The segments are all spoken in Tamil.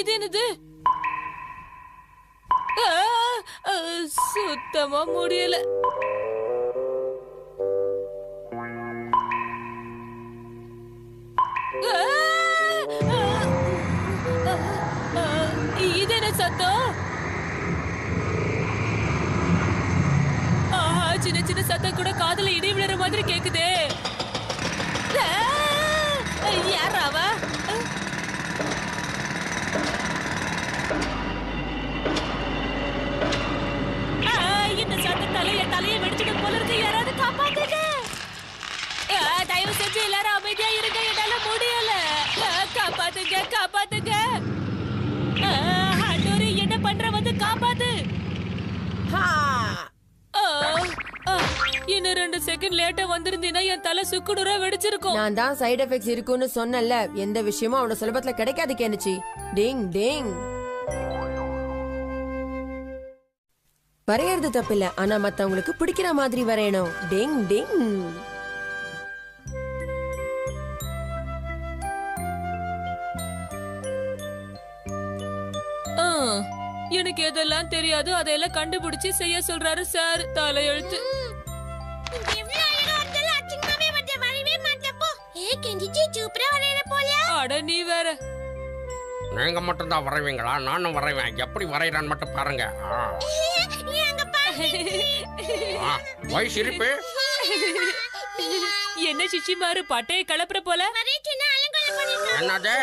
இது என்னது? சுத்தமா முடியல. இது என்ன சத்தம்? சின்ன சின்ன சத்தம் கூட காதுல இடி விழுற மாதிரி கேக்குதே. யாரா அவ? இந்த சத்தத்தால என் தலையை வெடிச்சிடும் போல இருக்கு. யாராவது காப்பாத்துங்க. தயவு செஞ்சு எல்லாரும் அமைதியா இருங்க, என்னால முடியல. காப்பாத்துங்க, காப்பாத்துங்க. ஹட்டோரி, என்ன பண்ற? வந்து காப்பாத்து. இன்னும் 2 செகண்ட் லேட்டா வந்திருந்தீனா என் தலை சுக்குநூறா வெடிச்சிருக்கும். நான் தான் சைடு எஃபெக்ட்ஸ் இருக்குன்னு சொன்னல. எந்த விஷயமும் அவ்வளவு சுலபத்துல கிடைக்காது கேனுச்சி. டிங் டிங். வரையறது தப்பில்ல, ஆனா மத்தவங்களுக்கு பிடிக்கிற மாதிரி வரையணும். டிங் டிங். எனக்கு எதெல்லாம் தெரியாதோ அதையெல்லாம் கண்டுபிடிச்சு செய்ய சொல்றாரு சார். தலையெழுத்து. அட நீ வேற. நீங்க மட்டும் தான் வரைவீங்களா? நானும் வரைவேன். எப்படி வரைகிறான்னு மட்டும் பாருங்க. சிரிப்பு என்ன சிச்சிமாரு பட்டையை கலப்புற போல? என்னது?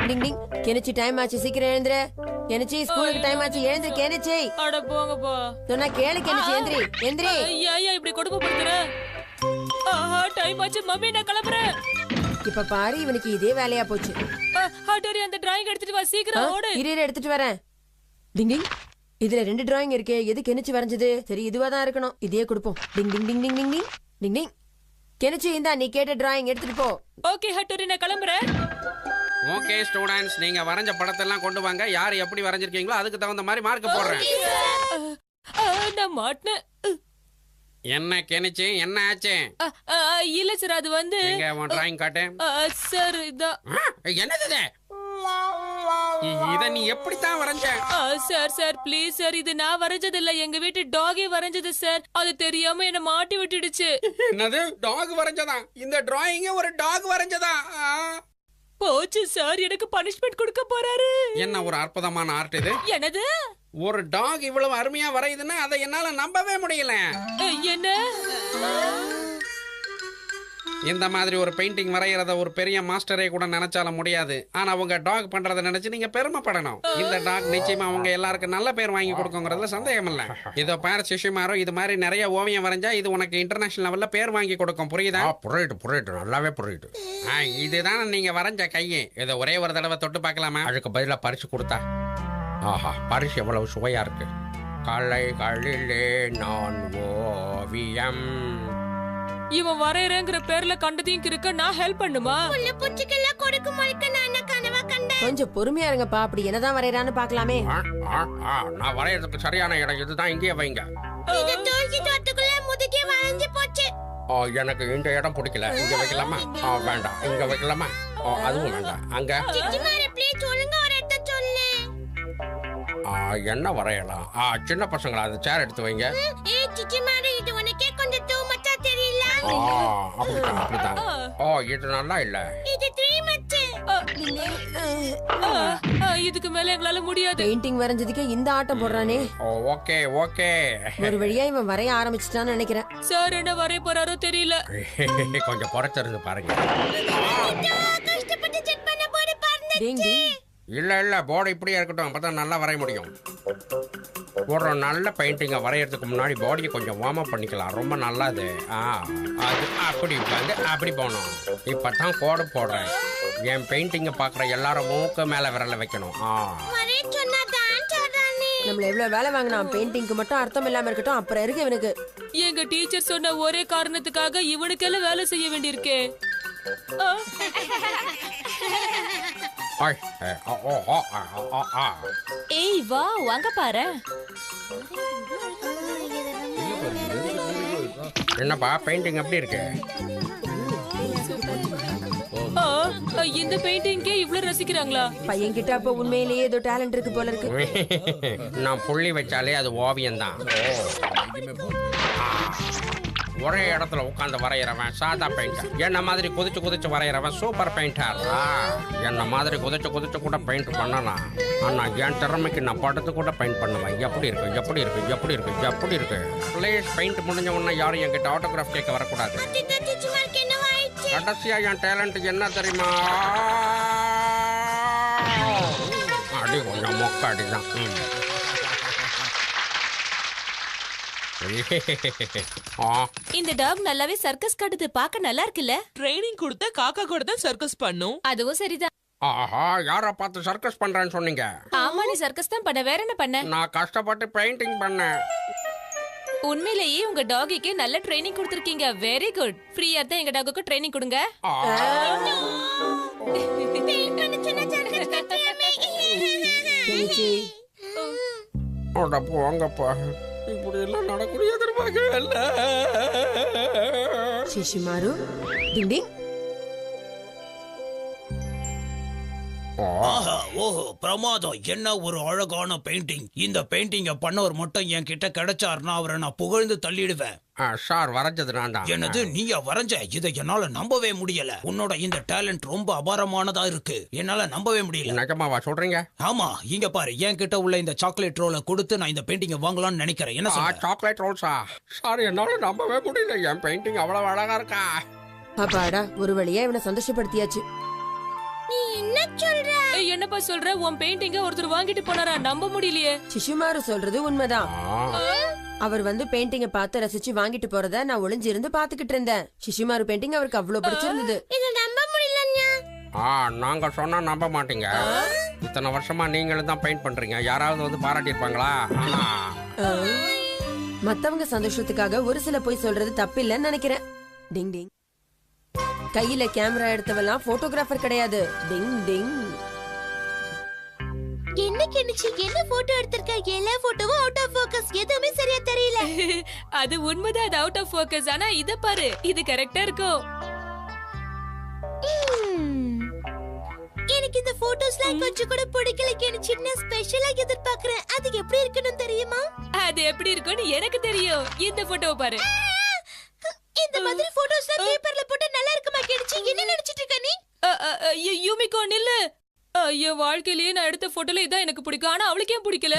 டிங் டிங். கெனிச்சி டைம் ஆச்சு, சீக்கிரம் எழுந்துரு. கெனிச்சி ஸ்கூலுக்கு டைம் ஆச்சு, எழுந்துரு கெனிச்சி. அட போங்கப்பா. சொன்னா கேளு கெனிச்சி, எந்திரி எந்திரி. ஐயா இப்படி கொடுமைப்படுத்துற? டைம் ஆச்சு மம்மி, நான் கிளம்புறேன். இப்ப பாரு, இவனுக்கு இதே வேலையா போச்சு. ஹட்டோரி, அந்த டிராயிங் எடுத்துட்டு வா, சீக்கிரம் ஓடு. இரு எடுத்துட்டு வரேன். டிங் டிங். இதுல 2 டிராயிங் இருக்கே, எது கெனிச்சி வரைஞ்சது? சரி, இதுவா தான் இருக்கணும். இதையே கொடுப்போம். டிங் டிங் டிங் டிங் டிங் டிங் டிங் டிங். கெனிச்சி, இந்தா நீ கேட்ட டிராயிங் எடுத்துட்டு போ. ஓகே ஹட்டோரி, நான் கிளம்புறேன். ஓகே ஸ்டூடண்ட்ஸ், நீங்க வரைஞ்ச படத்தெல்லாம் கொண்டு வாங்க. யார் எப்படி வரைஞ்சிருக்கீங்களோ அதுக்கு தகுந்த மாதிரி மார்க் போடுறேன். நான் மாட்டினேன். என்ன கெனிச்சி, என்ன ஆச்சு? இல்ல சார், அது வந்து எங்க உன் டிராயிங் காட்டு. சார் இதான். என்னது இது? இத நீ எப்படித்தான் வரைஞ்ச? சார் ப்ளீஸ் சார், இது நான் வரைஞ்சது இல்ல, எங்க வீட்டு டாகே வரைஞ்சது சார். அது தெரியாம என்ன மாட்டி விட்டுடுச்சு. என்னது? டாக் வரைஞ்சதா? இந்த டிராயிங்க ஒரு டாக் வரைஞ்சதா? போச்சு சார், எனக்கு பனிஷ்மெண்ட் கொடுக்க போறாரு. என்ன ஒரு அற்புதமான ஆர்ட் இது. என்னது? ஒரு டாக் இவ்வளவு அருமையா வரையுதுன்னா அதை என்னால நம்பவே முடியல. என்ன? இந்த மாதிரி ஒரு பெயிண்டிங் வரைகிறத ஒரு பெரிய மாஸ்டரே கூட நினைச்சால முடியாது. ஆனா உங்க டாக் பண்றதை நினைச்சு நீங்க பெருமைப்படணும். இந்த டாக் நிச்சயமா அவங்க எல்லாருக்கும் நல்ல பேர் வாங்கி கொடுக்குங்கிறதுல சந்தேகம் இல்ல. இதோ பேர் சிஷிமாரோ, இது மாதிரி நிறைய ஓவியம் வரைஞ்சா இது உனக்கு இன்டர்நேஷனல் லெவல்ல பேர் வாங்கி கொடுக்கும். புரியுதா? புரியுது, நல்லாவே புரியுது. இதுதான் நீங்க வரைஞ்ச கையே. இதை ஒரே ஒரு தடவை தொட்டு பார்க்கலாமா? அதுக்கு பதிலா பரிசு கொடுத்தா? ஆஹா, பரிசு எவ்வளவு சுவையா இருக்கு. கலைகளிலே நான் ஓவியம். இவன் வரையறேங்கிற பேர்ல கண்டதையும் இருக்க நான் ஹெல்ப் பண்ணுமா? கொஞ்சம் பொறுமையா இருங்கப்பா. அப்படி என்னதான் வரையறான்னு பாக்கலாமே. நான் வரையறதுக்கு சரியான இடம் இதுதான். இங்கே வைங்க. எனக்கு இந்த இடம் பிடிக்கல. இங்க வைக்கலாமா? வேண்டாம். இங்க வைக்கலாமா? அதுவும் வேண்டாம். அங்க என்ன வரையலாம்? சின்ன பசங்களா, அது சேர் எடுத்து வைங்க. அப்படிதான். இது நல்லா இல்ல. இதுக்கு மேல எங்களால முடியாது. பெயிண்டிங் வரைஞ்சதுக்கே இந்த ஆட்டம் போடுறானே. Okay okay. ஒரு வழியா இவன் வரைய ஆரம்பிச்சிட்டான்னு நினைக்கிறேன். சார் என்ன வரைய போறாரோ தெரியல. கொஞ்சம் பொறுத்திருந்து பாருங்க. இல்ல போர்டு இப்படியே இருக்கட்டும், அப்பதான் நல்லா வரைய முடியும். ஒரு நல்ல பெயிண்டிங்கை வரையறதுக்கு முன்னாடி பாடியை கொஞ்சம் வார்ம் அப் பண்ணிக்கலாம். ரொம்ப நல்லது. அது அப்படி வந்து அப்படி போகணும். இப்பதான் கோடு போடுறேன். என் பெயிண்டிங்கை பார்க்குற எல்லாரும் மூக்கு மேல விரல வைக்கணும். நம்மள எவ்வளவு வேலை வாங்கினா பெயிண்டிங்க்கு மட்டும் அர்த்தம் இல்லாம இருக்கட்டும். அப்புறம் இருக்கு இவனுக்கு. எங்க டீச்சர் சொன்ன ஒரே காரணத்துக்காக இவனுக்கெல்லாம் வேலை செய்ய வேண்டியிருக்கே. ஏய் வா, வாங்க பாரு. என்னப்பா பெயிண்டிங் எப்படி இருக்கு? இந்த பெயிண்டிங்கே இவ்ளோ ரசிக்கிறாங்களா? பையன் கிட்ட அப்ப உண்மையிலேயே ஏதோ டேலண்ட் இருக்கு போல இருக்கு. நான் புள்ளி வச்சாலே அது ஓவியம் தான். ஒரே இடத்துல உட்காந்து வரைகிறவன் சாதா பெயிண்டர், என்ன மாதிரி குதிச்சு குதிச்சு வரைகிறவன் சூப்பர் பெயிண்டர். என்ன மாதிரி குதிச்சு குதிச்சு கூட பெயிண்ட் பண்ணலாம். ஆனா என் திறமைக்கு நான் படுத்து கூட பெயிண்ட் பண்ணுவேன். எப்படி இருக்கு எப்படி இருக்கு எப்படி இருக்கு எப்படி இருக்கு. ப்ளீஸ் பெயிண்ட் முடிஞ்ச உடனே யாரும் என்கிட்ட ஆட்டோகிராஃப் கேட்க வரக்கூடாது. கடைசியா என் டேலண்ட் என்ன தெரியுமா? அடி கொஞ்சம் மொக்க அடிதான். இந்த டாக் நல்லாவே சர்க்கஸ் காட்டுது, பார்க்க நல்லா இருக்குல்ல? ட்ரைனிங் கொடுத்த காக்கா கூட தான் சர்க்கஸ் பண்ணும். அதுவும் சரிதான். ஆஹா, யார பார்த்து சர்க்கஸ் பண்றேன்னு சொன்னீங்க? ஆமா, நீ சர்க்கஸ் தான் பண்ண, வேற என்ன பண்ண? நான் கஷ்டப்பட்டு பெயிண்டிங் பண்ணேன். உண்மையிலேயே உங்க டாகிக்கு நல்ல ட்ரைனிங் கொடுத்திருக்கீங்க. Very good. ஃப்ரீயா தான் எங்க டாகுக்கு ட்ரைனிங் கொடுங்க. கெனிச்சி, போங்கப்பா, இப்படி எல்லாம் நடக்கூடிய எதிர்பார்க்கல. சிஷிமாரு, டிங் டிங். ஆஹா, ஓஹோ, பிரமாதம். என்ன ஒரு அழகான பெயிண்டிங். இந்த பெயிண்டிங்க பண்ணவர் மட்டும் என்கிட்ட கிடைச்சாருன்னா அவரை நான் புகழ்ந்து தள்ளிடுவேன். சார், வரைஞ்சது நான் தான். என்னது, நீயா வரைஞ்ச? இதை என்னால நம்பவே முடியல. உன்னோட இந்த டேலண்ட் ரொம்ப அபாரமானதா இருக்கு. என்னால நம்பவே முடியல. நிஜமாவா சொல்றீங்க? ஆமா, இங்க பாரு, என்கிட்ட உள்ள இந்த சாக்லேட் ரோலை கொடுத்து நான் இந்த பெயிண்டிங்க வாங்கலாம்னு நினைக்கிறேன். என்ன சொல்ற? சாக்லேட் ரோல்ஸா? சார், என்னால நம்பவே முடியல. என் பெயிண்டிங் அவ்வளவு அழகா இருக்கா? அப்பாடா, ஒரு வழியா இவனை சந்தோஷப்படுத்தியாச்சு. என்னப்பா சொல்ற? உன் பெயிண்டிங்க ஒருத்தர் வாங்கிட்டு போனாரா? நம்ப முடியலையே. சிஷிமாரு சொல்றது உண்மைதான். அவர் வந்து பெயிண்டிங்க பார்த்து ரசிச்சு வாங்கிட்டு போறத நான் ஒளிஞ்சிருந்து பாத்துக்கிட்டு இருந்தேன். சிஷிமாரு பெயிண்டிங் அவருக்கு அவ்வளவு பிடிச்சிருந்தது. நாங்க சொன்னா நம்ப மாட்டீங்க. இத்தனை வருஷமா நீங்களும் தான் பெயிண்ட் பண்றீங்க. யாராவது வந்து பாராட்டி இருப்பாங்களா? மத்தவங்க சந்தோஷத்துக்காக ஒரு சில போய் சொல்றது தப்பில்லைன்னு நினைக்கிறேன். டிங் டிங். கையில கேமரா எடுத்தவெல்லாம் போட்டோகிராஃபர் கிடையாது. டிங் டிங். என்ன கெனிச்சி, என்ன போட்டோ எடுத்திருக்க? எல்லா போட்டோவும் அவுட் ஆஃப் ஃபோக்கஸ். எதுவுமே சரியா தெரியல. அது உண்மைதான், அது அவுட் ஆஃப் ஃபோக்கஸ். ஆனா இத பாரு, இது கரெக்டா இருக்கும். எனக்கு இந்த போட்டோஸ்லாம் கொஞ்சம் கூட பிடிக்கல கெனிச்சி. நான் ஸ்பெஷலா எதிர்பார்க்கறேன். அது எப்படி இருக்குன்னு தெரியுமா? அது எப்படி இருக்கும்னு எனக்கு தெரியும். இந்த போட்டோவை பாரு. இந்த மாதிரி போட்டோஸ்லாம் பேப்பர்ல போட்டு நல்லா இருக்குமா கெனிச்சி? என்ன நினைச்சிட்டு இருக்க நீ? யூமிகோ நில்லு. ஐயோ, வாழ்க்கையிலேயே நான் எடுத்த போட்டோல இதான் எனக்கு பிடிக்கும். ஆனா அவளுக்கு ஏன் பிடிக்கல?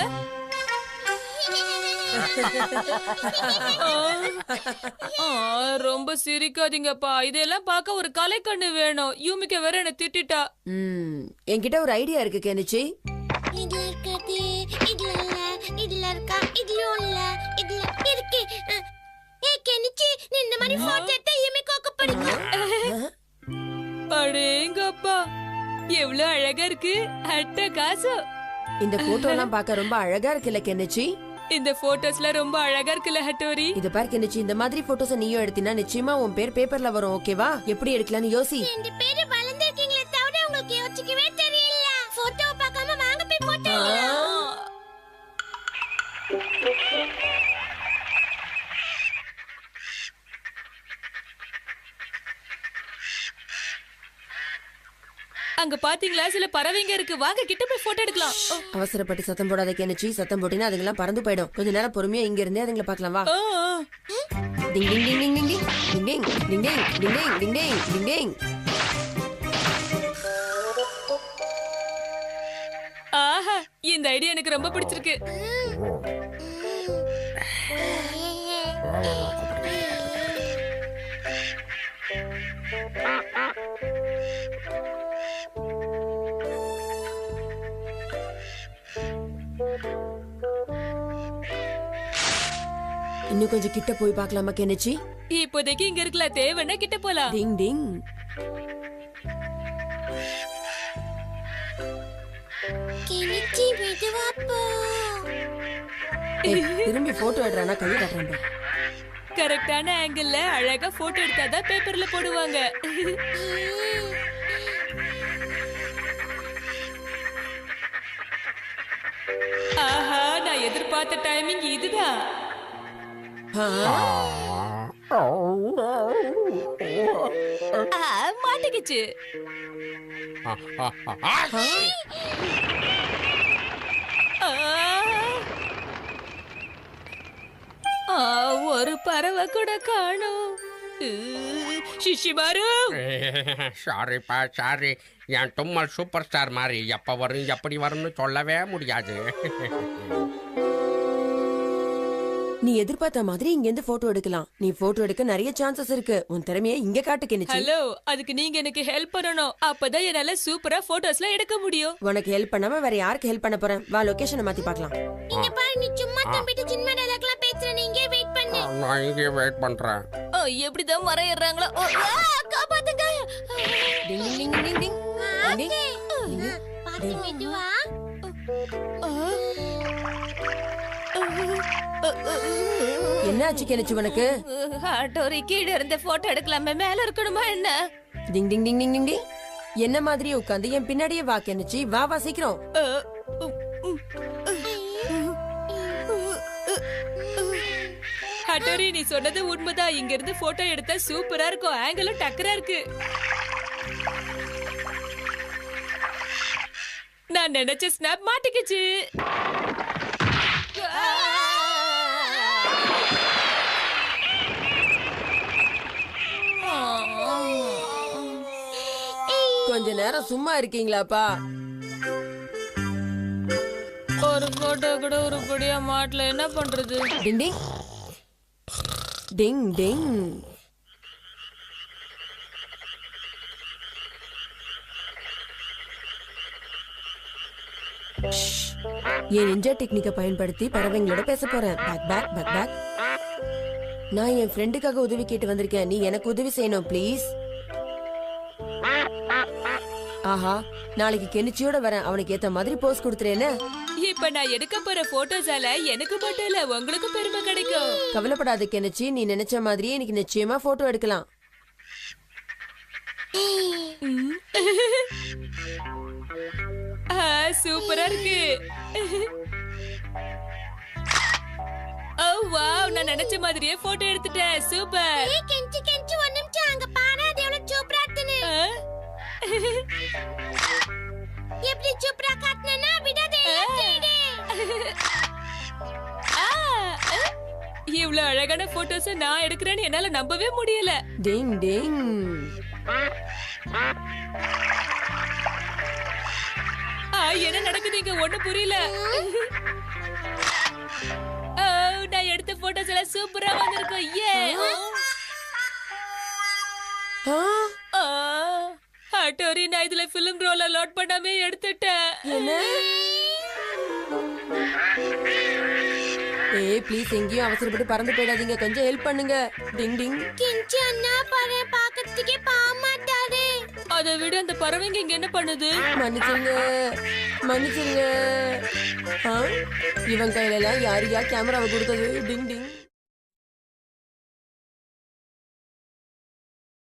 ரொம்ப சிரிக்காதீங்கப்பா. இதெல்லாம் பார்க்க ஒரு கலைக்கண்ணு வேணும். யூமிக்க வேற என்ன திட்டிட்டா. என்கிட்ட ஒரு ஐடியா இருக்கு கெனிச்சி. இதுல இருக்காது, இதுல இல்ல, இதுல இருக்கா, இதுலயும் இல்ல, இதுல இருக்கு. ஏய் கெனிச்சி, நீ இந்த மாதிரி போட்டோ எடுத்தா யூமிகோக்கு பிடிக்கும். அடேங்கப்பா, எவ்வளவு அழகா இருக்கு. அட்ட காசு. இந்த போட்டோ எல்லாம் பார்க்க ரொம்ப அழகா இருக்குல்ல கெனிச்சி? இந்த போட்டோஸ்ல ரொம்ப அழகா இருக்குல்ல ஹட்டோரி? இத பாரு கெனிச்சி, இந்த மாதிரி போட்டோஸ நீயும் எடுத்தினா நிச்சயமா உன் பேர் பேப்பர்ல வரும். ஓகேவா? எப்படி எடுக்கலாம்னு யோசி. ரெண்டு பேரும் வளர்ந்திருக்கீங்களே தவிர உங்களுக்கு யோசிக்கவே தெரியல. போட்டோ பார்க்காம வாங்க போய் போட்டோ. அங்க பாத்தீங்களா, சில பறவைங்க இருக்கு. வாங்க கிட்ட போய் போட்டோ எடுக்கலாம். அவசரப்பட்டு சத்தம் போடாத கெனிச்சி. சத்தம் போட்டினா அதுங்கெல்லாம் பறந்து போயிடும். கொஞ்ச நேரம் பொறுமையா இங்க இருந்தே அதுங்களை பார்க்கலாம். வா. டிங் டிங் டிங் டிங் டிங் டிங் டிங் டிங் டிங் டிங் டிங் டிங் டிங் டிங் டிங். ஆஹா, இந்த ஐடியா எனக்கு ரொம்ப பிடிச்சிருக்கு. இன்னும் கொஞ்சம் கிட்ட போய் பார்க்கலாமா கெனிச்சி? இப்போதைக்கு இங்க இருக்கலாம், தேவைன்னா கிட்ட போலாம். டிங் டிங். கெனிச்சி மெதுவா போ. திரும்பி போட்டோ எடுறானா கையை காட்டுறேன். கரெக்டான ஆங்கிள் அழகா போட்டோ எடுத்தாதான் பேப்பர்ல போடுவாங்க. ஆஹா, நான் எதிர்பார்த்த டைமிங் இதுதான். மாட்டிக்கிச்சு. ஒரு பறவை கூட காணோம். சிஷிமாரு, சாரிப்பா சாரி. என் தும்மல் சூப்பர் ஸ்டார் மாதிரி எப்ப வரும் எப்படி வரும்னு சொல்லவே முடியாது. நீ எதிர்பார்த்த மாதிரி இங்க இருந்து போட்டோ எடுக்கலாம். நீ போட்டோ எடுக்க நிறைய சான்சஸ் இருக்கு. உன் திறமையை இங்க காட்டு கெனிச்சி. ஹலோ, அதுக்கு நீங்க எனக்கு ஹெல்ப் பண்ணணும். அப்பதான் என்னால சூப்பரா போட்டோஸ்லாம் எடுக்க முடியும். உனக்கு ஹெல்ப் பண்ணாம வேற யாருக்கு ஹெல்ப் பண்ண போறேன்? வா, லொகேஷனை மாத்தி பார்க்கலாம். இங்க பாரு, நீ சும்மா தம்பிட்டு சின்ன டயலாக்லாம் பேசுற. நீ இங்கே வெயிட் பண்ணு. நான் இங்கே வெயிட் பண்றேன். எப்படிதான் மறையறாங்களோ. காப்பாத்துங்க. டிங் டிங் டிங் டிங் டிங். பாத்து மெதுவா. என்னாச்சு கெனிச்சி உனக்கு? ஹட்டோரி கீழே இருந்த போட்டோ எடுக்கலாமே, மேல இருக்கணுமா என்ன? டிங் டிங் டிங் டிங் டிங் டிங். என்ன மாதிரியே உட்காந்து என் பின்னாடியே வா கெனிச்சி. வா வா சீக்கிரம். ஹட்டோரி, நீ சொன்னது உண்மைதான். இங்க இருந்து போட்டோ எடுத்தா சூப்பரா இருக்கும். ஆங்கிளும் டக்கரா இருக்கு. நான் நினைச்ச ஸ்னாப் மாட்டிக்கிச்சு. கொஞ்ச நேரம் சும்மா இருக்கீங்களாப்பா? ஒரு போட்டோ கூட உருப்படியா மாட்டல, என்ன பண்றது? டிங் டிங் டிங் டிங். என் நிஞ்சா டெக்னிக்கை பயன்படுத்தி பறவைங்களோட பேச போறேன். பேக் பேக் பேக் பேக். நான் என் ஃப்ரெண்டுக்காக உதவி கேட்டு வந்திருக்கேன். நீ எனக்கு உதவி செய்யணும் ப்ளீஸ். ஆஹா, நாளைக்கு கெனிச்சியோட வரேன். அவனுக்கு ஏத்த மாதிரி போஸ் கொடுத்துறேன்னு. இப்ப நான் எடுக்க போற போட்டோஸால எனக்கு மட்டும் இல்ல, உங்களுக்கு பெருமை கிடைக்கும். கவலைப்படாத கெனிச்சி, நீ நினைச்ச மாதிரியே இன்னைக்கு நிச்சயமா போட்டோ எடுக்கலாம். சூப்பரா இருக்கு. ஓ வாவ், நான் நினைச்ச மாதிரியே போட்டோ எடுத்துட்டேன். சூப்பர். ஏய் கெஞ்சி கெஞ்சி ஒரு நிமிஷம் அங்க பாரு. அது எவ்வளவு சூப்பரா இருக்குன்னு. எப்படி சூப்பரா காட்டுனா விடாதே. இவ்வளவு அழகான போட்டோஸ் நான் எடுக்கிறேன்னு என்னால நம்பவே முடியல. டிங் டிங். என்ன நடக்குது இங்க? ஒண்ணு புரியல. நான் எடுத்த போட்டோஸ் எல்லாம் சூப்பரா வந்திருக்கும். ஏ ஹட்டோரி, நான் இதுல பிலிம் ரோல லோட் பண்ணாமே எடுத்துட்டேன். ஏய் ப்ளீஸ், எங்கேயும் அவசரப்பட்டு பறந்து போயிடாதீங்க. கொஞ்சம் ஹெல்ப் பண்ணுங்க. டிங் டிங். கெஞ்சி அண்ணா பாரு, பாக்கிறதுக்கே பாமாட்டாரு. அதை விட அந்த பறவைங்க இங்க என்ன பண்ணுது? மன்னிச்சிருங்க மன்னிச்சிருங்க. இவன் கையில எல்லாம் யாரையா கேமராவை கொடுத்தது? டிங் டிங்.